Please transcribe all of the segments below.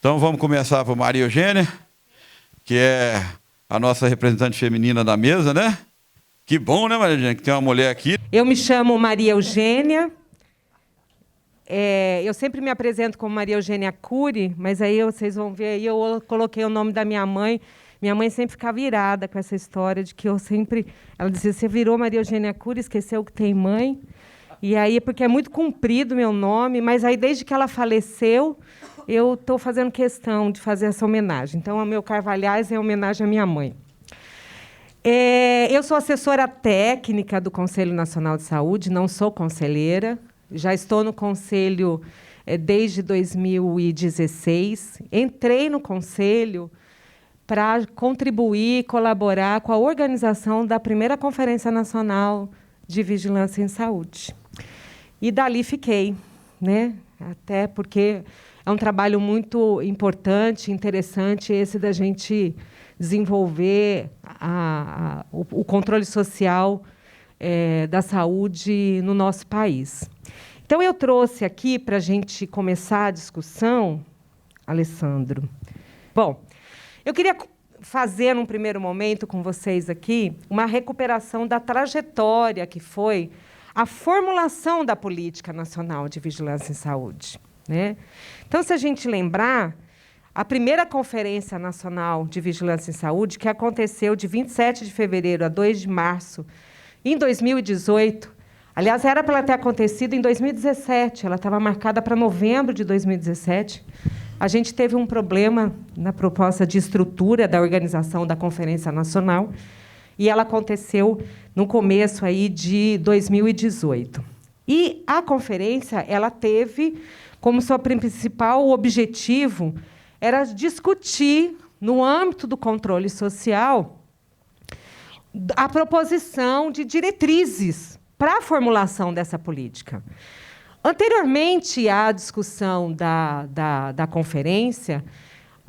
Então vamos começar por Maria Eugênia, que é a nossa representante feminina da mesa, né? Que bom, né, Maria Eugênia, que tem uma mulher aqui. Eu me chamo Maria Eugênia. Eu sempre me apresento como Maria Eugênia Cury, mas aí vocês vão ver, aí eu coloquei o nome da minha mãe. Minha mãe sempre ficava irada com essa história de que eu sempre... Ela dizia, você virou Maria Eugênia Cury, esqueceu que tem mãe. E aí, porque é muito comprido o meu nome, mas aí, desde que ela faleceu, eu estou fazendo questão de fazer essa homenagem. Então, o meu Carvalhais é homenagem à minha mãe. Eu sou assessora técnica do Conselho Nacional de Saúde, não sou conselheira. Já estou no Conselho desde 2016. Entrei no Conselho para contribuir, colaborar com a organização da primeira Conferência Nacional de Vigilância em Saúde. E dali fiquei, né? Até porque é um trabalho muito importante, interessante, esse da gente desenvolver o controle social da saúde no nosso país. Então, eu trouxe aqui, para a gente começar a discussão, Alessandro. Bom, eu queria fazer, num primeiro momento, com vocês aqui, uma recuperação da trajetória que foi a formulação da Política Nacional de Vigilância em Saúde, né? Então, se a gente lembrar, a primeira Conferência Nacional de Vigilância em Saúde, que aconteceu de 27 de fevereiro a 2 de março, em 2018, aliás, era para ela ter acontecido em 2017, ela estava marcada para novembro de 2017. A gente teve um problema na proposta de estrutura da organização da Conferência Nacional, e ela aconteceu no começo aí de 2018. E a conferência, ela teve como seu principal objetivo era discutir, no âmbito do controle social, a proposição de diretrizes para a formulação dessa política. Anteriormente à discussão da conferência,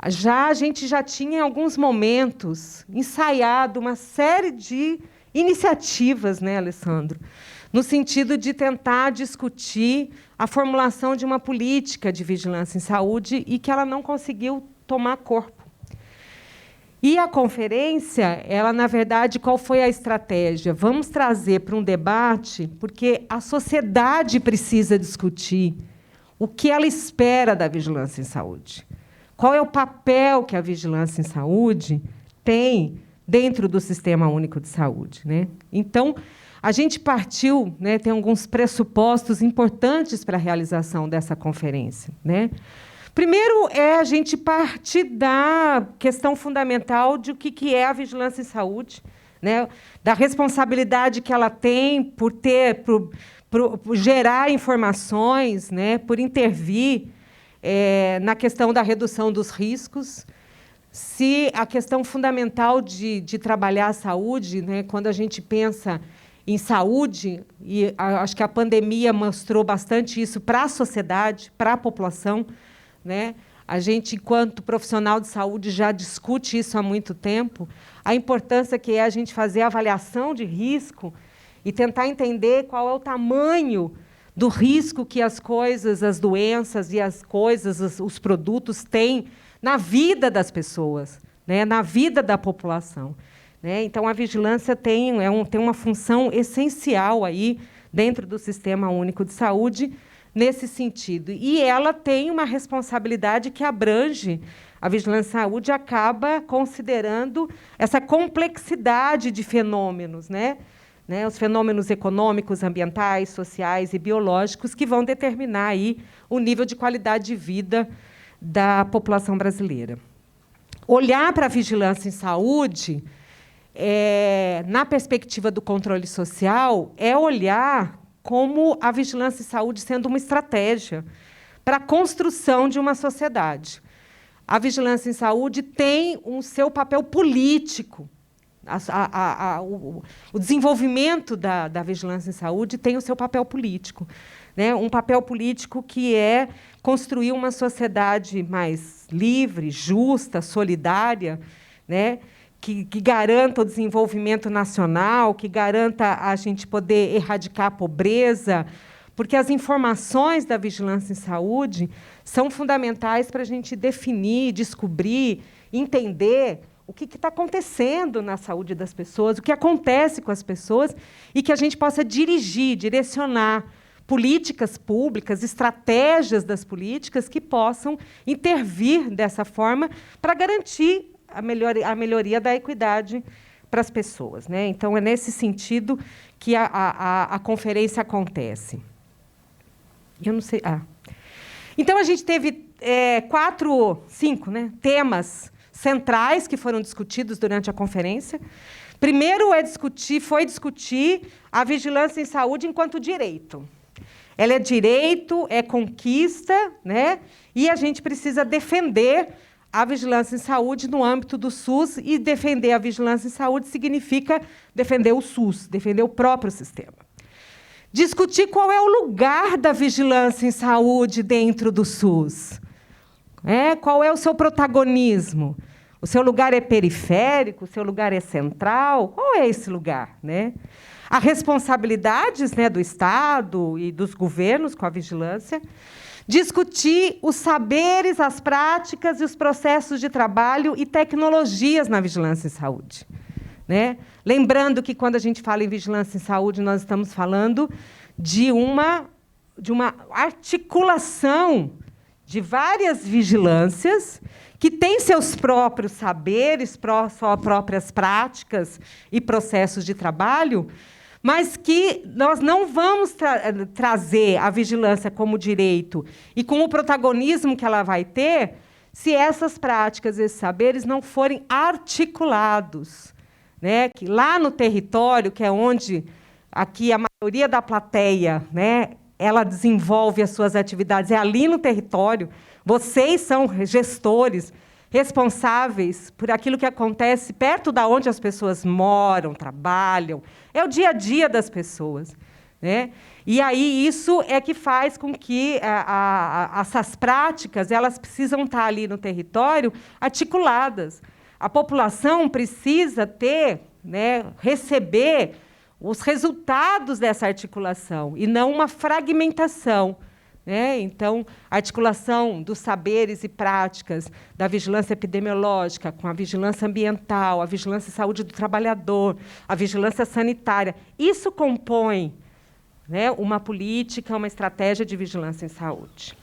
a gente já tinha, em alguns momentos, ensaiado uma série de iniciativas, né, Alessandro, no sentido de tentar discutir a formulação de uma política de vigilância em saúde e que ela não conseguiu tomar corpo. E a conferência, ela, na verdade, qual foi a estratégia? Vamos trazer para um debate, porque a sociedade precisa discutir o que ela espera da vigilância em saúde. Qual é o papel que a vigilância em saúde tem dentro do Sistema Único de Saúde, né? Então, a gente partiu, né, tem alguns pressupostos importantes para a realização dessa conferência, né? Primeiro é a gente partir da questão fundamental de o que é a vigilância em saúde, né? Da responsabilidade que ela tem por gerar informações, né? Por intervir na questão da redução dos riscos. Se a questão fundamental de trabalhar a saúde, né? Quando a gente pensa em saúde, e acho que a pandemia mostrou bastante isso para a sociedade, para a população, né? A gente, enquanto profissional de saúde, já discute isso há muito tempo, a importância que é a gente fazer a avaliação de risco e tentar entender qual é o tamanho do risco que as coisas, as doenças e as coisas, os produtos têm na vida das pessoas, né? Na vida da população, né? Então, a vigilância tem uma função essencial aí dentro do Sistema Único de Saúde, nesse sentido. E ela tem uma responsabilidade que abrange a vigilância em saúde, acaba considerando essa complexidade de fenômenos, né? Os fenômenos econômicos, ambientais, sociais e biológicos que vão determinar aí o nível de qualidade de vida da população brasileira. Olhar para a vigilância em saúde, na perspectiva do controle social, é olhar como a vigilância em saúde sendo uma estratégia para a construção de uma sociedade. A vigilância em saúde tem o seu papel político. O desenvolvimento da vigilância em saúde tem o seu papel político, né? Um papel político que é construir uma sociedade mais livre, justa, solidária, né? Que garanta o desenvolvimento nacional, que garanta a gente poder erradicar a pobreza, porque as informações da vigilância em saúde são fundamentais para a gente definir, descobrir, entender o que está acontecendo na saúde das pessoas, o que acontece com as pessoas, e que a gente possa dirigir, direcionar políticas públicas, estratégias das políticas que possam intervir dessa forma para garantir a melhoria da equidade para as pessoas, né? Então, é nesse sentido que a conferência acontece. Eu não sei. Então, a gente teve 5, né, temas centrais que foram discutidos durante a conferência. Primeiro foi discutir a vigilância em saúde enquanto direito. Ela é direito, é conquista, né? E a gente precisa defender a vigilância em saúde no âmbito do SUS, e defender a vigilância em saúde significa defender o SUS, defender o próprio sistema. Discutir qual é o lugar da vigilância em saúde dentro do SUS. Qual é o seu protagonismo? O seu lugar é periférico? O seu lugar é central? Qual é esse lugar, né? As responsabilidades, né, do Estado e dos governos com a vigilância. Discutir os saberes, as práticas e os processos de trabalho e tecnologias na vigilância em saúde, né? Lembrando que, quando a gente fala em vigilância em saúde, nós estamos falando de uma articulação de várias vigilâncias que têm seus próprios saberes, suas próprias práticas e processos de trabalho, mas que nós não vamos trazer a vigilância como direito e com o protagonismo que ela vai ter se essas práticas, esses saberes, não forem articulados, né? Que lá no território, que é onde aqui a maioria da plateia, né, ela desenvolve as suas atividades, é ali no território. Vocês são gestores, responsáveis por aquilo que acontece perto da onde as pessoas moram, trabalham. É o dia a dia das pessoas, né? E aí isso é que faz com que essas práticas, elas precisam estar ali no território articuladas. A população precisa ter, né, receber os resultados dessa articulação e não uma fragmentação, né? Então, a articulação dos saberes e práticas da vigilância epidemiológica com a vigilância ambiental, a vigilância em saúde do trabalhador, a vigilância sanitária, isso compõe, né, uma política, uma estratégia de vigilância em saúde.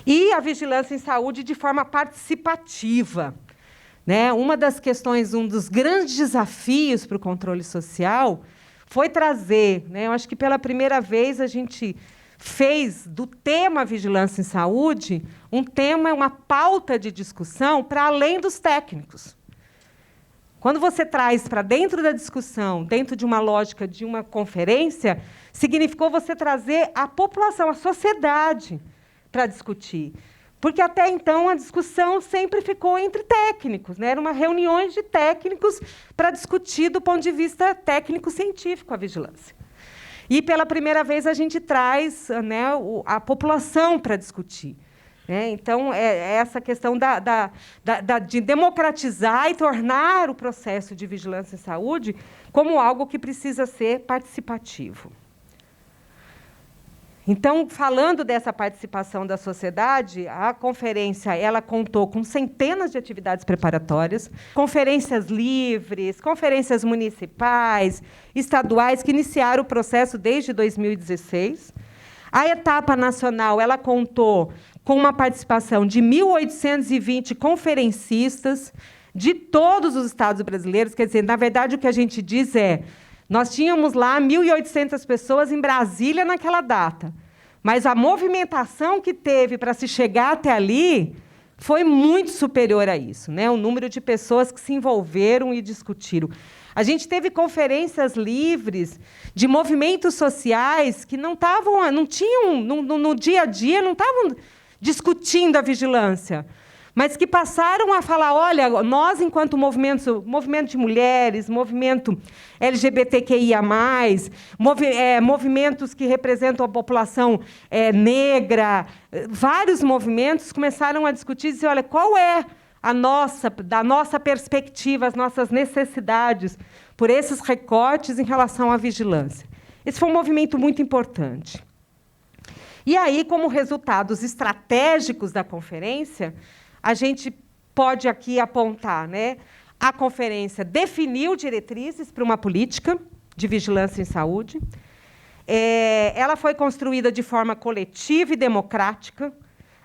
E a vigilância em saúde de forma participativa, né? Uma das questões, um dos grandes desafios para o controle social foi trazer, né, eu acho que pela primeira vez a gente fez do tema vigilância em saúde um tema, uma pauta de discussão para além dos técnicos. Quando você traz para dentro da discussão, dentro de uma lógica de uma conferência, significou você trazer a população, a sociedade, para discutir. Porque, até então, a discussão sempre ficou entre técnicos, né? Eram reuniões de técnicos para discutir, do ponto de vista técnico-científico, a vigilância. E, pela primeira vez, a gente traz, né, a população para discutir, né? Então, é essa questão de democratizar e tornar o processo de vigilância em saúde como algo que precisa ser participativo. Então, falando dessa participação da sociedade, a conferência ela contou com centenas de atividades preparatórias, conferências livres, conferências municipais, estaduais, que iniciaram o processo desde 2016. A etapa nacional ela contou com uma participação de 1.820 conferencistas de todos os estados brasileiros. Quer dizer, na verdade, o que a gente diz nós tínhamos lá 1.800 pessoas em Brasília naquela data, mas a movimentação que teve para se chegar até ali foi muito superior a isso, né? O número de pessoas que se envolveram e discutiram. A gente teve conferências livres de movimentos sociais que não tinham, no dia a dia, não estavam discutindo a vigilância, mas que passaram a falar, olha, nós, enquanto movimento de mulheres, movimento LGBTQIA+, movimentos que representam a população negra, vários movimentos começaram a discutir e dizer, olha, qual é da nossa perspectiva, as nossas necessidades por esses recortes em relação à vigilância. Esse foi um movimento muito importante. E aí, como resultados estratégicos da conferência, a gente pode aqui apontar, né? A conferência definiu diretrizes para uma política de vigilância em saúde. Ela foi construída de forma coletiva e democrática.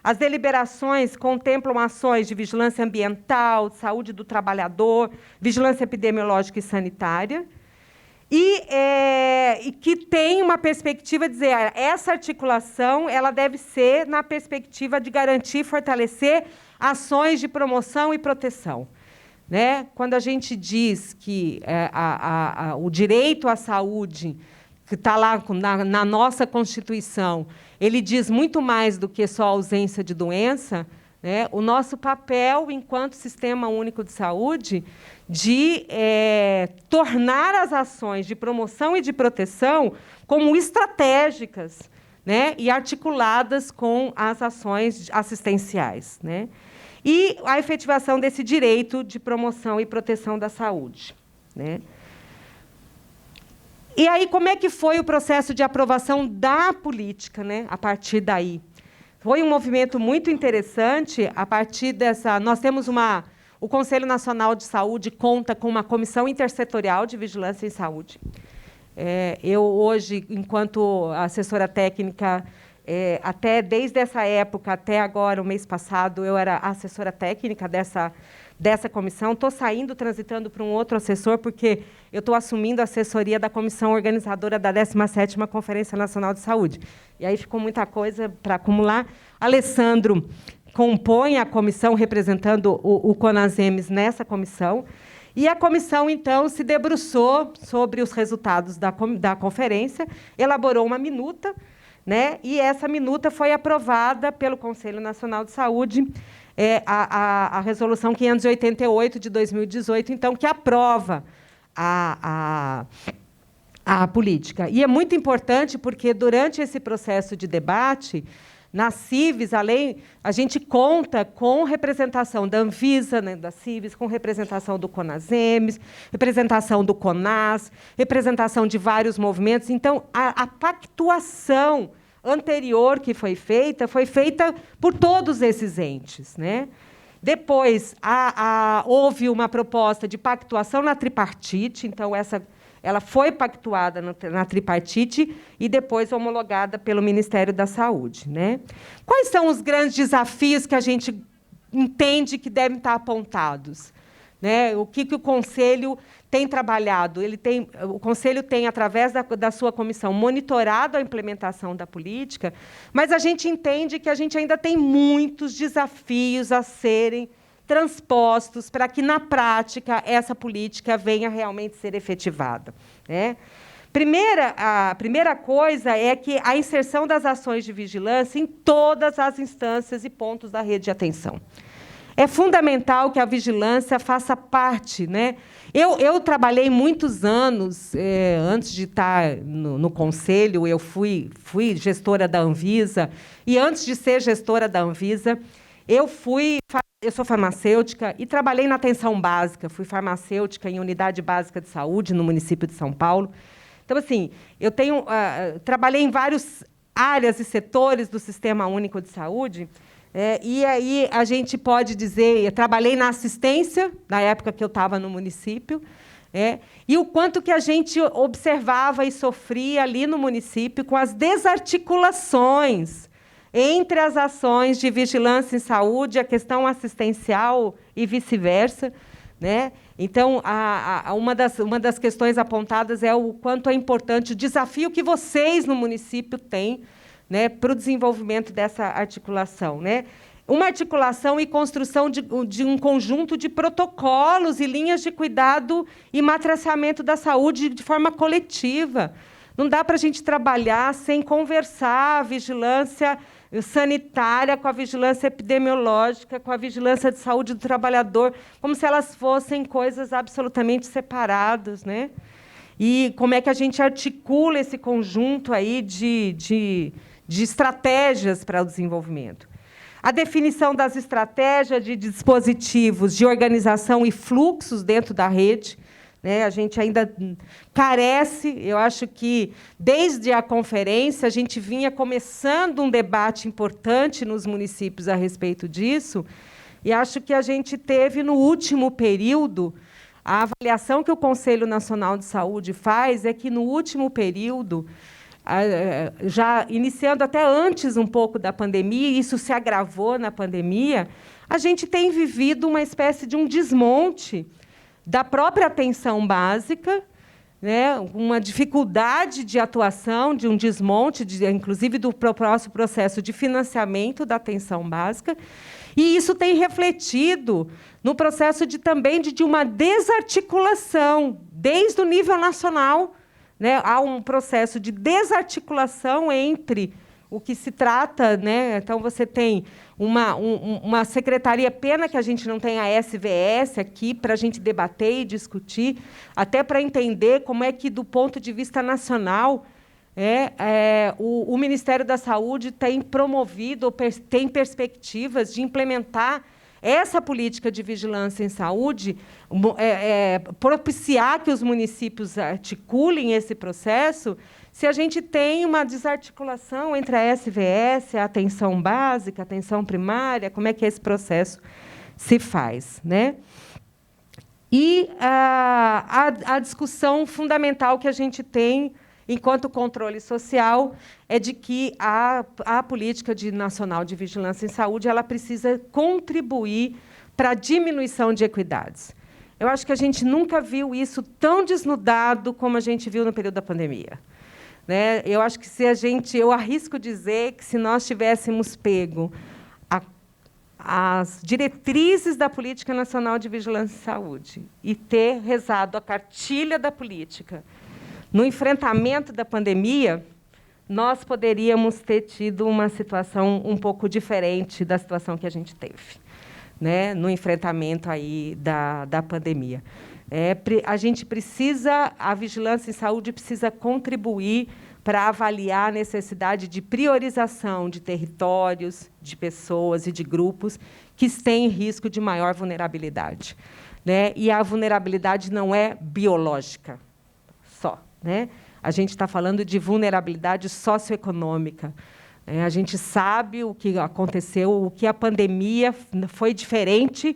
As deliberações contemplam ações de vigilância ambiental, saúde do trabalhador, vigilância epidemiológica e sanitária, e que tem uma perspectiva de dizer essa articulação ela deve ser na perspectiva de garantir e fortalecer ações de promoção e proteção. Né? Quando a gente diz que o direito à saúde, que está lá na nossa Constituição, ele diz muito mais do que só a ausência de doença, né? O nosso papel, enquanto Sistema Único de Saúde, de tornar as ações de promoção e de proteção como estratégicas, né? E articuladas com as ações assistenciais, né? E a efetivação desse direito de promoção e proteção da saúde, né? E aí, como é que foi o processo de aprovação da política, né, a partir daí? Foi um movimento muito interessante. A partir dessa, nós temos o Conselho Nacional de Saúde conta com uma comissão intersetorial de vigilância em saúde. Eu hoje, enquanto assessora técnica, desde essa época até agora, o mês passado, eu era assessora técnica dessa comissão. Estou saindo, transitando para um outro assessor, porque eu estou assumindo a assessoria da comissão organizadora da 17ª Conferência Nacional de Saúde. E aí ficou muita coisa para acumular. Alessandro compõe a comissão, representando o CONASEMES nessa comissão, e a comissão, então, se debruçou sobre os resultados da conferência, elaborou uma minuta, né, e essa minuta foi aprovada pelo Conselho Nacional de Saúde, a Resolução 588 de 2018, então, que aprova a política. E é muito importante porque, durante esse processo de debate, na CIVES, a gente conta com representação da Anvisa, né, da CIVES, com representação do CONASEMES, representação do CONAS, representação de vários movimentos. Então, a pactuação anterior que foi feita por todos esses entes, né? Depois, houve uma proposta de pactuação na tripartite, então, ela foi pactuada na tripartite e depois homologada pelo Ministério da Saúde, né? Quais são os grandes desafios que a gente entende que devem estar apontados? Né? O que o Conselho tem trabalhado? O Conselho tem, através da sua comissão, monitorado a implementação da política, mas a gente entende que a gente ainda tem muitos desafios a serem transpostos para que, na prática, essa política venha realmente ser efetivada, né? A primeira coisa é que a inserção das ações de vigilância em todas as instâncias e pontos da rede de atenção. É fundamental que a vigilância faça parte, né? Eu trabalhei muitos anos, antes de estar no Conselho, eu fui gestora da Anvisa, e antes de ser gestora da Anvisa, eu sou farmacêutica e trabalhei na atenção básica, fui farmacêutica em unidade básica de saúde no município de São Paulo. Então, assim, eu trabalhei em várias áreas e setores do Sistema Único de Saúde, e aí a gente pode dizer, eu trabalhei na assistência, na época que eu estava no município, e o quanto que a gente observava e sofria ali no município com as desarticulações entre as ações de vigilância em saúde, a questão assistencial e vice-versa, né? Então, uma das questões apontadas é o quanto é importante o desafio que vocês no município têm, né, para o desenvolvimento dessa articulação, né? Uma articulação e construção de um conjunto de protocolos e linhas de cuidado e matriciamento da saúde de forma coletiva. Não dá para a gente trabalhar sem conversar a vigilância sanitária com a vigilância epidemiológica, com a vigilância de saúde do trabalhador, como se elas fossem coisas absolutamente separadas, né? E como é que a gente articula esse conjunto aí de estratégias para o desenvolvimento. A definição das estratégias de dispositivos de organização e fluxos dentro da rede. né? A gente ainda carece, eu acho que, desde a conferência, a gente vinha começando um debate importante nos municípios a respeito disso, e acho que a gente teve, no último período, a avaliação que o Conselho Nacional de Saúde faz é que, no último período, já iniciando até antes um pouco da pandemia, e isso se agravou na pandemia, a gente tem vivido uma espécie de um desmonte da própria atenção básica, né, uma dificuldade de atuação, de um desmonte, inclusive do próprio processo de financiamento da atenção básica, e isso tem refletido no processo também de uma desarticulação, desde o nível nacional, né, há um processo de desarticulação entre o que se trata, né? Então, você tem uma secretaria, pena que a gente não tenha a SVS aqui para a gente debater e discutir, até para entender como é que, do ponto de vista nacional, o Ministério da Saúde tem promovido, tem perspectivas de implementar essa política de vigilância em saúde, propiciar que os municípios articulem esse processo, se a gente tem uma desarticulação entre a SVS, a atenção básica, a atenção primária, como é que esse processo se faz, né? E a discussão fundamental que a gente tem, enquanto controle social, é de que a política nacional de vigilância em saúde ela precisa contribuir para a diminuição de equidades. Eu acho que a gente nunca viu isso tão desnudado como a gente viu no período da pandemia, né? Eu acho que eu arrisco dizer que, se nós tivéssemos pego as diretrizes da Política Nacional de Vigilância em Saúde e ter rezado a cartilha da política no enfrentamento da pandemia, nós poderíamos ter tido uma situação um pouco diferente da situação que a gente teve, né, no enfrentamento aí da pandemia. A vigilância em saúde precisa contribuir para avaliar a necessidade de priorização de territórios, de pessoas e de grupos que têm risco de maior vulnerabilidade, né? E a vulnerabilidade não é biológica só, né? A gente está falando de vulnerabilidade socioeconômica. A gente sabe o que aconteceu, o que a pandemia foi diferente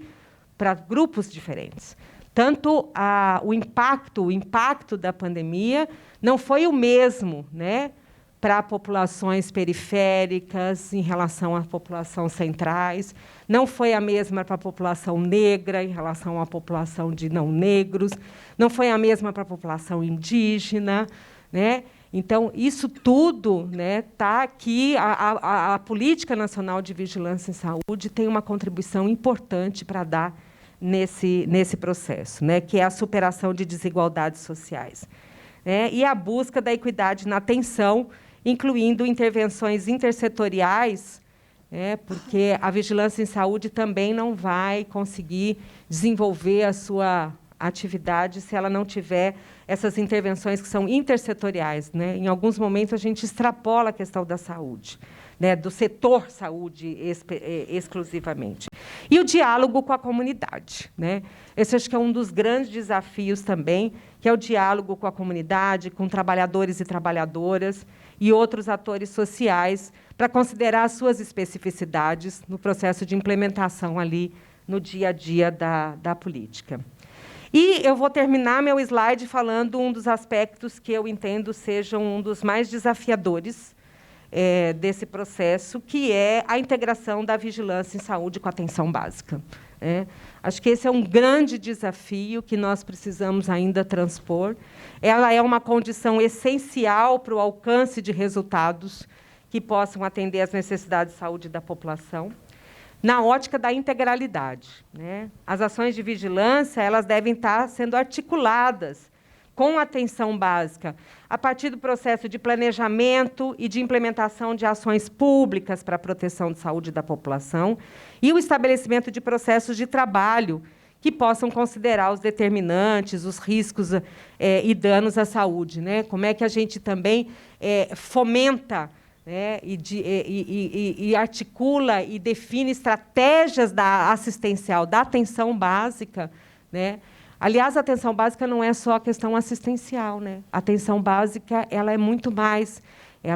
para grupos diferentes. Tanto o impacto da pandemia não foi o mesmo, né, para populações periféricas em relação à população centrais, não foi a mesma para a população negra em relação à população de não negros, não foi a mesma para a população indígena, né? Então, isso tudo está aqui. A Política Nacional de Vigilância em Saúde tem uma contribuição importante para dar nesse processo, né, que é a superação de desigualdades sociais, né, e a busca da equidade na atenção, incluindo intervenções intersetoriais, porque a vigilância em saúde também não vai conseguir desenvolver a sua atividade se ela não tiver essas intervenções que são intersetoriais, né? Em alguns momentos, a gente extrapola a questão da saúde, né, do setor saúde exclusivamente. E o diálogo com a comunidade, né? Esse acho que é um dos grandes desafios também, que é o diálogo com a comunidade, com trabalhadores e trabalhadoras e outros atores sociais, para considerar as suas especificidades no processo de implementação ali no dia a dia da política. E eu vou terminar meu slide falando um dos aspectos que eu entendo sejam um dos mais desafiadores desse processo, que é a integração da vigilância em saúde com a atenção básica. Acho que esse é um grande desafio que nós precisamos ainda transpor. Ela é uma condição essencial para o alcance de resultados que possam atender às necessidades de saúde da população, na ótica da integralidade, né? As ações de vigilância elas devem estar sendo articuladas com atenção básica, a partir do processo de planejamento e de implementação de ações públicas para a proteção de saúde da população e o estabelecimento de processos de trabalho que possam considerar os determinantes, os riscos e danos à saúde, né? Como é que a gente também fomenta, né, e articula e define estratégias assistencial, da atenção básica, né, Aliás, a atenção básica não é só a questão assistencial, né? A atenção básica ela é muito mais. É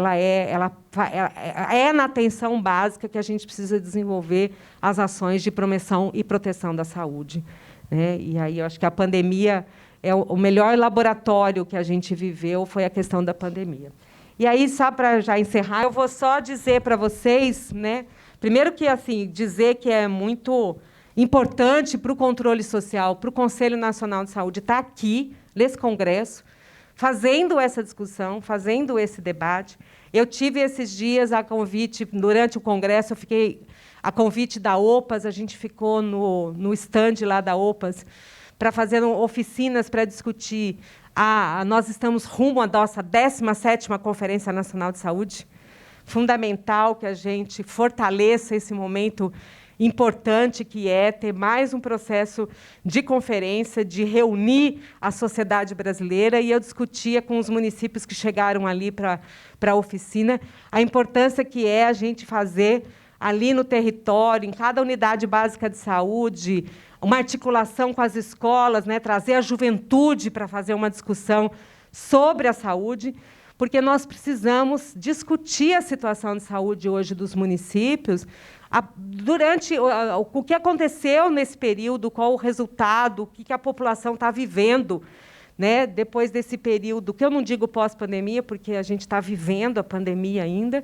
na atenção básica que a gente precisa desenvolver as ações de promoção e proteção da saúde, né? E aí eu acho que a pandemia é o melhor laboratório que a gente viveu, foi a questão da pandemia. E aí, só para já encerrar, eu vou só dizer para vocês, né? Primeiro que assim, dizer que é muito importante para o controle social, para o Conselho Nacional de Saúde estar aqui, nesse congresso, fazendo essa discussão, fazendo esse debate. Eu tive esses dias a convite, durante o congresso, eu fiquei a convite da OPAS, a gente ficou no stand lá da OPAS, para fazer oficinas para discutir. Nós estamos rumo à nossa 17ª Conferência Nacional de Saúde. Fundamental que a gente fortaleça esse momento importante que é ter mais um processo de conferência, de reunir a sociedade brasileira, e eu discutia com os municípios que chegaram ali para a oficina a importância que é a gente fazer ali no território, em cada unidade básica de saúde, uma articulação com as escolas, né, trazer a juventude para fazer uma discussão sobre a saúde, porque nós precisamos discutir a situação de saúde hoje dos municípios, durante o que aconteceu nesse período, qual o resultado, o que a população está vivendo, né, depois desse período, que eu não digo pós-pandemia, porque a gente está vivendo a pandemia ainda.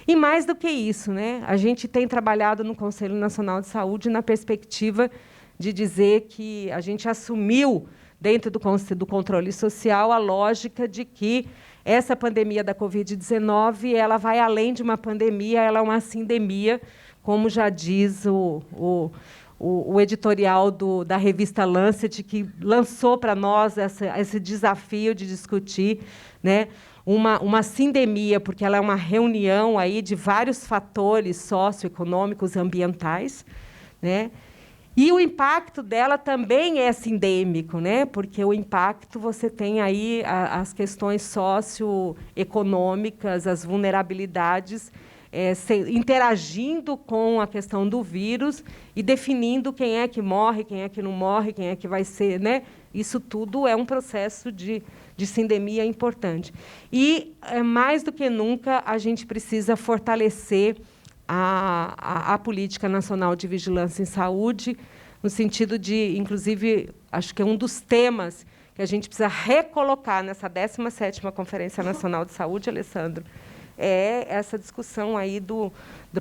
E, mais do que isso, né, a gente tem trabalhado no Conselho Nacional de Saúde na perspectiva de dizer que a gente assumiu, dentro do controle social, a lógica de que essa pandemia da Covid-19 ela vai além de uma pandemia, ela é uma sindemia, como já diz o editorial da revista Lancet, que lançou para nós esse desafio de discutir, né, uma sindemia, porque ela é uma reunião aí de vários fatores socioeconômicos, ambientais, né? E o impacto dela também é sindêmico, né? Porque o impacto, você tem aí as questões socioeconômicas, as vulnerabilidades, interagindo com a questão do vírus e definindo quem é que morre, quem é que não morre, quem é que vai ser, né? Isso tudo é um processo de sindemia importante. E, mais do que nunca, a gente precisa fortalecer a Política Nacional de Vigilância em Saúde, no sentido de, inclusive, acho que é um dos temas que a gente precisa recolocar nessa 17ª Conferência Nacional de Saúde, Alessandro, é essa discussão aí do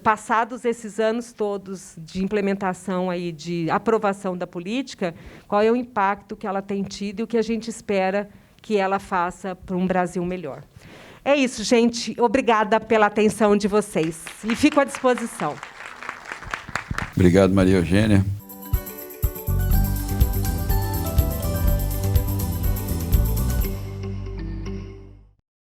passados esses anos todos de implementação aí, de aprovação da política, qual é o impacto que ela tem tido e o que a gente espera que ela faça para um Brasil melhor. É isso, gente. Obrigada pela atenção de vocês. E fico à disposição. Obrigado, Maria Eugênia.